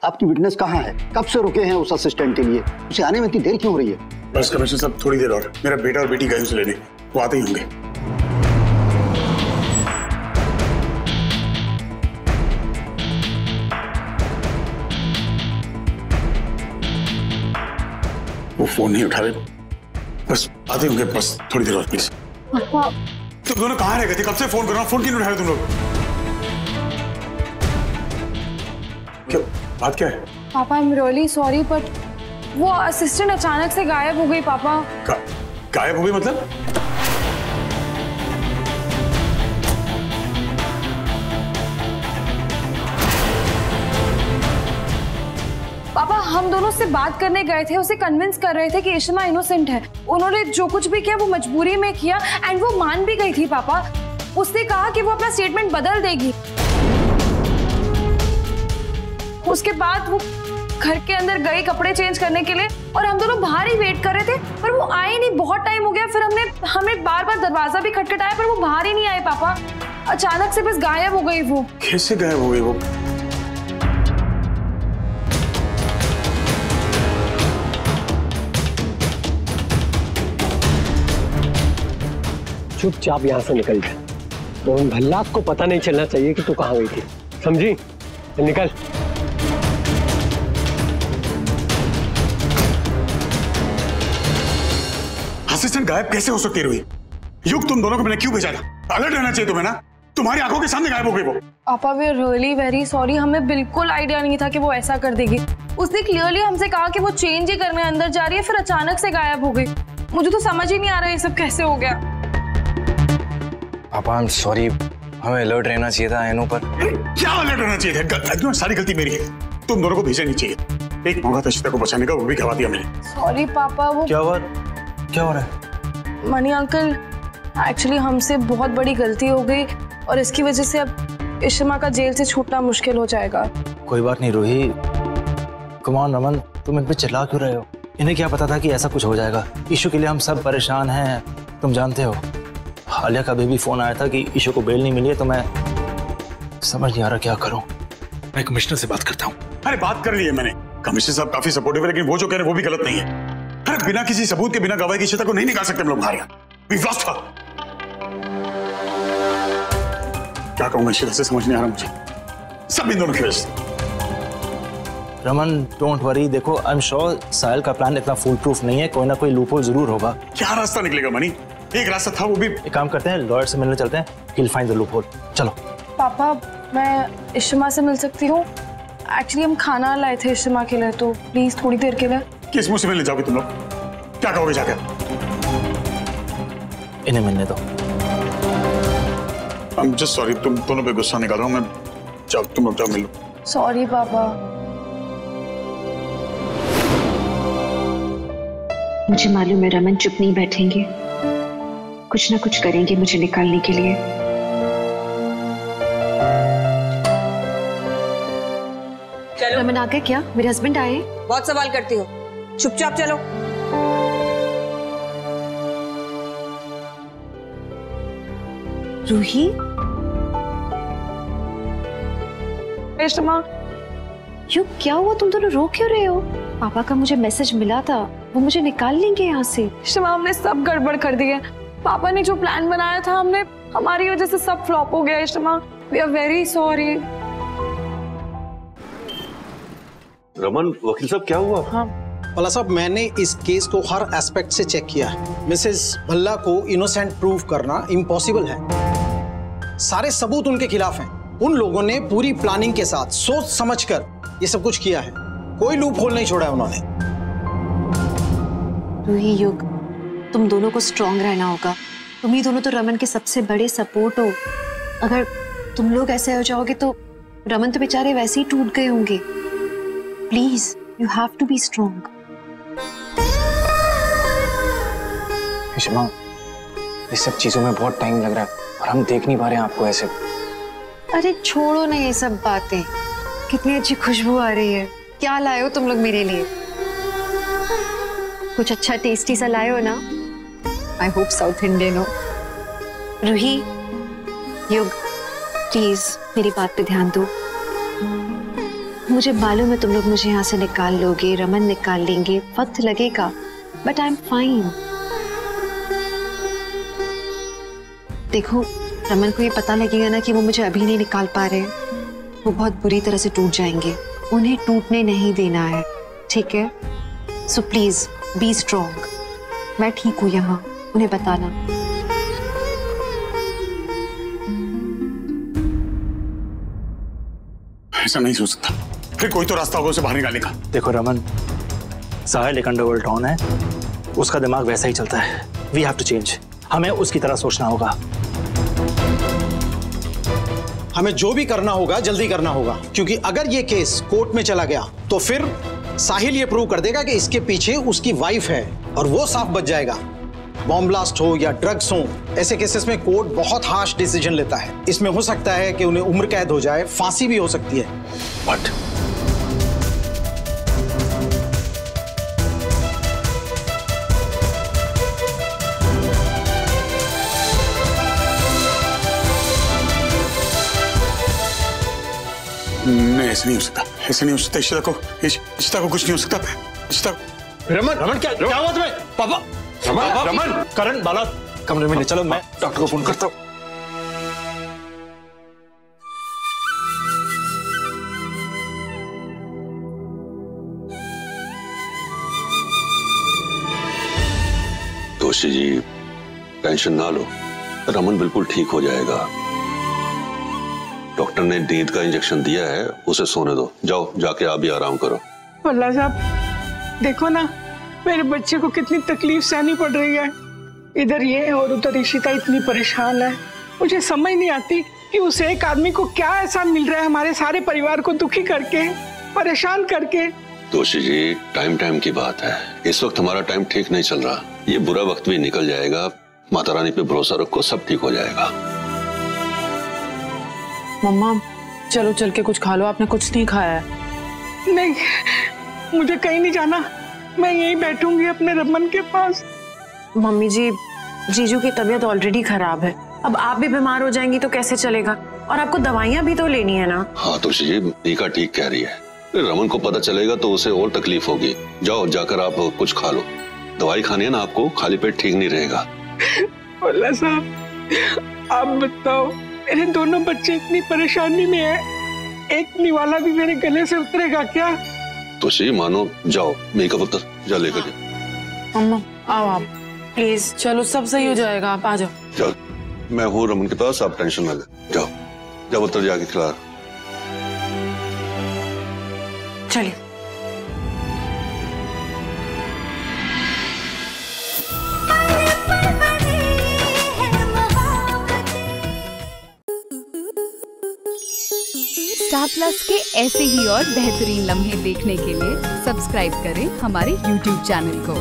आपकी विटनेस कहाँ है? कब से रुके हैं उस असिस्टेंट के लिए? उसे आने में इतनी देर क्यों हो रही है? बस कमिश्नर साहब, थोड़ी देर और, मेरा बेटा और बेटी गए उसे लेने, वो आते ही होंगे। वो फोन नहीं उठा रहे, बस आते होंगे, बस थोड़ी देर और प्लीज। पापा तुम दोनों कहाँ रह गए थे? कब से फोन कर रहा हूँ, फोन क्यों नहीं उठा रहे तुम लोग? क्या बात क्या है? पापा I am really sorry but वो असिस्टेंट अचानक से गायब हो गई पापा। गायब हो गई मतलब? पापा हम दोनों उससे बात करने गए थे, उसे कन्विंस कर रहे थे कि इशिमा इनोसेंट है। उन्होंने जो कुछ भी किया वो मजबूरी में किया एंड वो मान भी गई थी पापा। उसने कहा कि वो अपना स्टेटमेंट बदल देगी। उसके बाद वो घर के अंदर गई कपड़े चेंज करने के लिए और हम दोनों बाहर ही वेट कर रहे थे पर वो आए नहीं। बहुत टाइम हो गया, फिर हमने बार बार दरवाजा भी खटखटाया पर वो बाहर ही नहीं आए पापा। अचानक से बस गायब हो गई वो। कैसे गायब हो गई वो? चुपचाप यहाँ से निकल जाए। तो भल्ला को पता नहीं चलना चाहिए कि तू कहाँ गई थी, समझी? निकल। असिस्टेंट गायब कैसे हो सकती है रोही? युग, तुम दोनों को मैंने क्यों भेजा था? अलर्ट रहना चाहिए तुम्हें ना। तुम्हारी आंखों के सामने गायब हो गई वो। पापा we are really very sorry, हमें बिल्कुल आइडिया नहीं था कि वो ऐसा कर देगी। उसने क्लियरली हमसे कहा कि वो चेंज ही करने अंदर जा रही है, फिर अचानक से गायब हो गई। मुझे तो समझ ही नहीं आ रहा ये सब कैसे हो गया। पापा आई एम सॉरी, हमें अलर्ट रहना चाहिए था एनो पर। क्या अलर्ट रहना चाहिए था? सारी गलती मेरी है, तुम दोनों को भेजना नहीं चाहिए। एक मौका था शिता को बचाने का, वो भी गवा दिया मैंने। सॉरी पापा। वो क्या हो रहा है? मनी अंकल, एक्चुअली हमसे बहुत बड़ी गलती हो गई और इसकी वजह से अब इशिमा का जेल से छूटना मुश्किल हो जाएगा। कोई बात नहीं रोही, कम ऑन रमन, तुम इन पे चिल्ला क्यों रहे हो? इन्हें क्या पता था कि ऐसा कुछ हो जाएगा? इशू के लिए हम सब परेशान हैं, तुम जानते हो। आलिया का भी फोन आया था कि इशू को बेल नहीं मिली है, तो मैं समझ नहीं आ रहा क्या करूं। मैं कमिश्नर से बात करता हूं। अरे बात कर ली है मैंने, कमिश्नर साहब काफी सपोर्टिव है, लेकिन वो जो कह रहे हैं वो भी गलत नहीं है। अरे बिना किसी सबूत के, बिना गवाही की शिता को नहीं निकाल सकते हम लोग बाहर। We've lost her। क्या कहूं मैं शिता से, समझ नहीं आ रहा मुझे, सब इन दोनों की वजह से। रमन डोंट वरी, देखो आई एम श्योर साहिल का प्लान इतना फुल प्रूफ नहीं है, कोई ना कोई लूपहोल जरूर होगा। क्या रास्ता निकलेगा मनी? एक रास्ता था, वो भी। एक काम करते हैं, लॉयर से मिलने चलते हैं, he'll find the loophole। चलो। पापा मैं इशिमा से मिल सकती हूँ? एक्चुअली हम खाना लाए थे इशिमा के लिए, तो प्लीज थोड़ी देर के लिए। किस मुंह से मिलने जाओगे तुम लोग? क्या कहोगे जाकर? इन्हें मिलने दो। I'm just sorry, तुम दोनों पे गुस्सा निकाल रहा हूँ मैं। जाओ तुम लोग, जाओ मिल लो। सॉरी पापा। मुझे मालूम है रमन चुप नहीं बैठेंगे, कुछ ना कुछ करेंगे मुझे निकालने के लिए। चलो। रमन आ गए क्या? मेरे हस्बैंड आए? बहुत सवाल करती हो, चुपचाप चलो। रूही, इशिमा, क्यों, क्या हुआ? तुम दोनों रो क्यों रहे हो? पापा का मुझे मैसेज मिला था, वो मुझे निकाल लेंगे यहाँ से। इशिमा हमने सब गड़बड़ कर दी है। पापा ने जो प्लान बनाया था, हमारी वजह से सब फ्लॉप हो गया। Ishima we are very sorry. Raman, वकील साहब क्या हुआ? हाँ भल्ला साहब, मैंने इस केस को हर एस्पेक्ट से चेक किया है। मिसेस भल्ला को इनोसेंट प्रूव करना इम्पॉसिबल है। सारे सबूत उनके खिलाफ हैं। उन लोगों ने पूरी प्लानिंग के साथ सोच समझकर ये सब कुछ किया है, कोई लूप होल नहीं छोड़ा है उन्होंने। रूही, युग, तुम दोनों को स्ट्रांग रहना होगा। तुम ही दोनों तो रमन के सबसे बड़े सपोर्ट हो। अगर तुम लोग ऐसे हो जाओगे तो रमन तो बेचारे वैसे ही टूट गए होंगे। Please you have to be strong. Ishima, इस सब चीजों में बहुत टाइम लग रहा है और हम देख नहीं पा रहे हैं आपको ऐसे। अरे छोड़ो ना ये सब बातें, कितनी अच्छी खुशबू आ रही है। क्या लाए हो तुम लोग मेरे लिए? कुछ अच्छा टेस्टी सा लाए हो ना? आई होप साउथ इंडियन हो। रूही, युग, प्लीज मेरी बात पे ध्यान दो। मुझे मालूम है तुम लोग मुझे यहाँ से निकाल लोगे, रमन निकाल लेंगे, वक्त लगेगा, बट आई एम फाइन। देखो रमन को ये पता लगेगा ना कि वो मुझे अभी नहीं निकाल पा रहे, वो बहुत बुरी तरह से टूट जाएंगे। उन्हें टूटने नहीं देना है, ठीक है? So please be strong. मैं ठीक हूँ यहाँ, उन्हें बताना। ऐसा नहीं सोच सकता, फिर कोई तो रास्ता होगा उसे बाहर निकालने का। देखो रमन, साहिल एक अंडरवर्ल्ड टॉन है, उसका दिमाग वैसा ही चलता है। वी हैव टू चेंज, हमें उसकी तरह सोचना होगा। हमें जो भी करना होगा जल्दी करना होगा, क्योंकि अगर ये केस कोर्ट में चला गया तो फिर साहिल ये प्रूव कर देगा कि इसके पीछे उसकी वाइफ है, और वो साफ बच जाएगा। बॉम्ब ब्लास्ट हो या ड्रग्स हो, ऐसे केसेस में कोर्ट बहुत हार्श डिसीजन लेता है। इसमें हो सकता है कि उन्हें उम्र कैद हो जाए, फांसी भी हो सकती है। बट नहीं, ऐसे नहीं हो सकता, ऐसे नहीं हो सकता। इशिता को कुछ नहीं हो सकता। इशिता रमन क्या हुआ तुम्हें? पापा रमन करण बाला कमरे में ले चलो, मैं डॉक्टर को फोन करता हूँ। दोषी जी टेंशन ना लो, रमन बिल्कुल ठीक हो जाएगा। डॉक्टर ने नींद का इंजेक्शन दिया है, उसे सोने दो। जाओ जाके आप भी आराम करो। भल्ला साहब देखो ना, मेरे बच्चे को कितनी तकलीफ सहनी पड़ रही है। इधर ये और उधर इशिता इतनी परेशान है। मुझे समझ नहीं आती कि उस एक आदमी को क्या ऐसा मिल रहा है हमारे सारे परिवार को दुखी करके, परेशान करके। दोषी जी टाइम की बात है, इस वक्त हमारा टाइम ठीक नहीं चल रहा। ये बुरा वक्त भी निकल जाएगा, माता रानी पे भरोसा रखो, सब ठीक हो जाएगा। मम्मा चलो चल के कुछ खा लो, आपने कुछ नहीं खाया है। नहीं, मुझे कहीं नहीं जाना, मैं यहीं बैठूंगी अपने रमन के पास। मम्मी जी, जीजू की तबीयत ऑलरेडी खराब है, अब आप भी बीमार हो जाएंगी तो कैसे चलेगा? और आपको दवाइयाँ भी तो लेनी है ना। हाँ तुलसी जी, टीका ठीक कह रही है। फिर रमन को पता चलेगा तो उसे और तकलीफ होगी। जाओ जाकर आप कुछ खा लो, दवाई खानी है ना आपको, खाली पेट ठीक नहीं रहेगा। भल्ला साहब आप बताओ, मेरे दोनों बच्चे इतनी परेशानी में हैं, एक निवाला भी मेरे गले से उतरेगा क्या? तुलसी मानो, जाओ मेकअप उतर जा लेकर के। मम्मा आओ आप प्लीज, चलो सब सही हो जाएगा, आप आ जाओ। जाओ, मैं हूँ रमन के पास, आप टेंशन ना ले। जाओ जाओ उतर जाके खिला। चलिए स्टार प्लस के ऐसे ही और बेहतरीन लम्हे देखने के लिए सब्सक्राइब करें हमारे YouTube चैनल को।